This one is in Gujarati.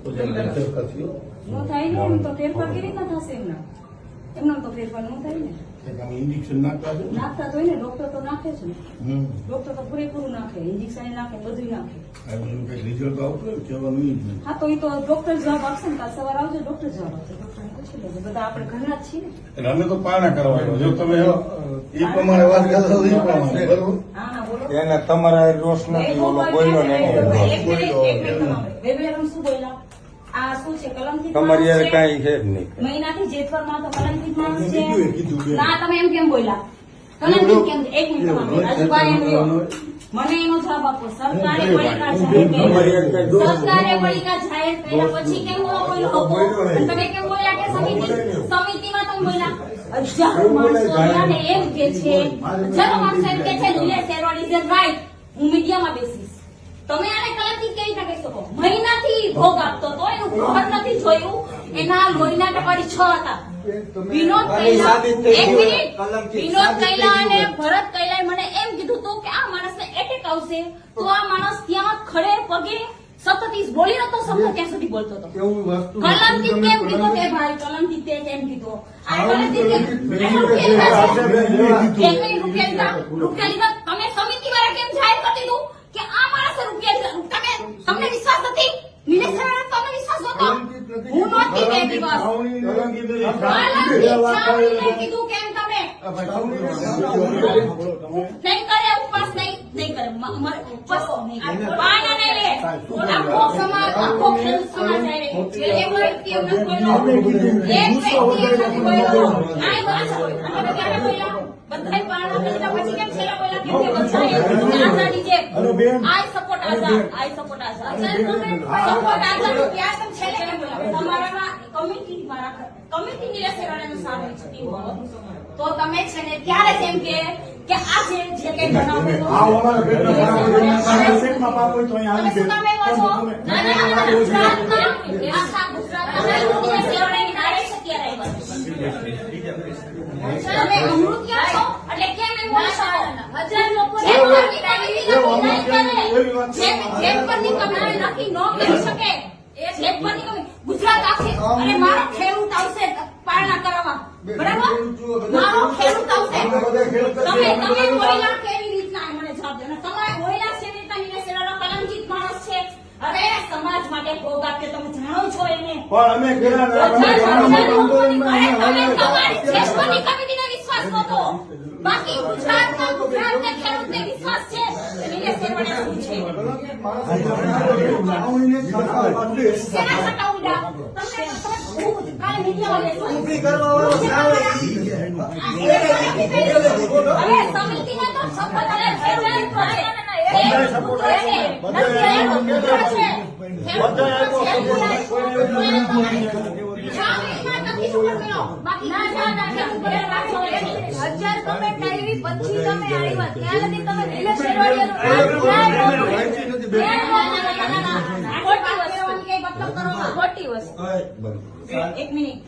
નો થાય ને એમ તો ફેરફાર કેવી રીતના થશે એમના તો ફેરફાર નો થાય ને ઇન્જેક્શન નાખતા તો હોય ને ડોક્ટર તો નાખે છે ને ડોક્ટર તો પૂરેપૂરું નાખે ઇન્જેક્શન નાખે બધું નાખે રિઝલ્ટ આવતું કહેવાનું હા તો એ તો ડોક્ટર જવાબ આપશે ને કાલ સવારે આવજો ડોક્ટર જવાબ આપશે ડોક્ટરને પૂછી લેજો બધા આપણે ઘરના જ છીએ ને અમે તો પાણા કરવાના જો તમે એ પ્રમાણે વાત કરશો એ પ્રમાણે બરોબર હા બોલો એને તમારા રોષ નથી ઓલો બોલ્યો ને વેવેરમ શું બોલ્યા આ શું છે કલમથી તમારી યાર કઈ છે જ નહીં મહિનાથી જેતવરમાં તો કલમથી માણસ છે ના તમે એમ કેમ બોલ્યા કલમથી કેમ એક મિનિટ તમારે રાજુભાઈ એમ કહ્યો મને એનો જવાબ આપો સરકારે પડીકા જાહેર કર્યા પછી કેમ બોલ્યો તમે કેમ બોલ્યા કે સમિતિમાં તમે બોલ્યા હજારો માણસો અને એમ કે છે હજારો માણસો એમ કે છે નિલેશ શેરવાડ ઇઝ રાઈટ હું મીડિયામાં બેસીશ તમે આને કલમથી કેવી રીતે કહી શકો મહિનાથી ભોગ આપતો તો એનું ઘર નથી જોયું એના લોહીના ટપારી 6 હતા વિનોદ કૈલા એક મિનિટ વિનોદ કૈલા અને ભરત કૈલાએ મને એમ કીધું હતું કે આ માણસને એટેક આવશે તો આ માણસ ત્યાં ખડે પગે સતત બોલી નતો શબ્દ ત્યાં સુધી બોલતો હતો કલમથી કેમ કીધું કે ભાઈ કલમથી તે કેમ કીધું આ કલમથી રૂપિયા લીધા તમે સમિતિ વાળા કેમ જાહેર કરી દીધું કે આ માણસે રૂપિયા તમને વિશ્વાસ નથી નિલેશ શેરવાડ તમને વિશ્વાસ નતો હું નહોતી બે દિવસ કીધું કેમ તમે નહીં કરે ઉપવાસ નહીં કરે ઉપવાસ પાના નહીં લે આખો સમાજ આખો ખેડૂત સમાજ આવે એક વ્યક્તિ એમને બોલ્યો આય વાત અને ક્યારે બોલ્યા બધાય પાણા લીધા પછી કેમ છેલ્લા બોલ્યા કે બધાય આઝાદી છે આઈ સપોર્ટ આઝાદ સપોર્ટ આઝાદ ક્યાં તમે છેલ્લે કેમ બોલ્યા તમારામાં કમિટી નિલેશ શેરવાડનો સારો ટીમ હોય તો તમે છે ને ત્યારે જેમ કે આ જે કઈ બનાવવું આ અમારા બેટના સેટમાં પાપ હોય તો અહીં આવી જાય તમે કહો છો ના ગુજરાતમાં આખા ગુજરાતમાં નિલેશ શેરવાડની નારે શક્ય રહી તમે અમૃત ક્યાં છો એટલે કેમ એમ બોલી શકો હજાર લોકો જેમ પરની કમાણી નક્કી ન કરી શકે જેમ પરની કમાણી ગુજરાત આવશે અને મારો ખેડૂત આવશે પાલના કરવા બરાબર મારો ખેડૂત આવશે તમે બોલ્યા કેવી રીતના મને જવાબ દે તમારે બોલ્યા છે રીતના નિલેશ શેરવાડ કલંકિત માણસ છે અરે સમાજ માટે ભોગ આપે તમે જાણો છો એને પણ અમે ગયા તમારી શ્રેષ્ઠની કમિટીને વિશ્વાસ નહોતો બાકી ગુજરાતને ખેડૂતને વિશ્વાસ છે નિલેશ શેરવાડ શું છે સેના સટાઉડા તમે કાલે મીડિયામાં ઉભી કરવા વાળો આવે હવે સમિતિને તો શપથ લે હજાર કમેન્ટ આવી પછી તમે આવ્યા ત્યાં લગી તમે નિલેશ શેરવાડ ખોટી વસ્તુ એક મિનિટ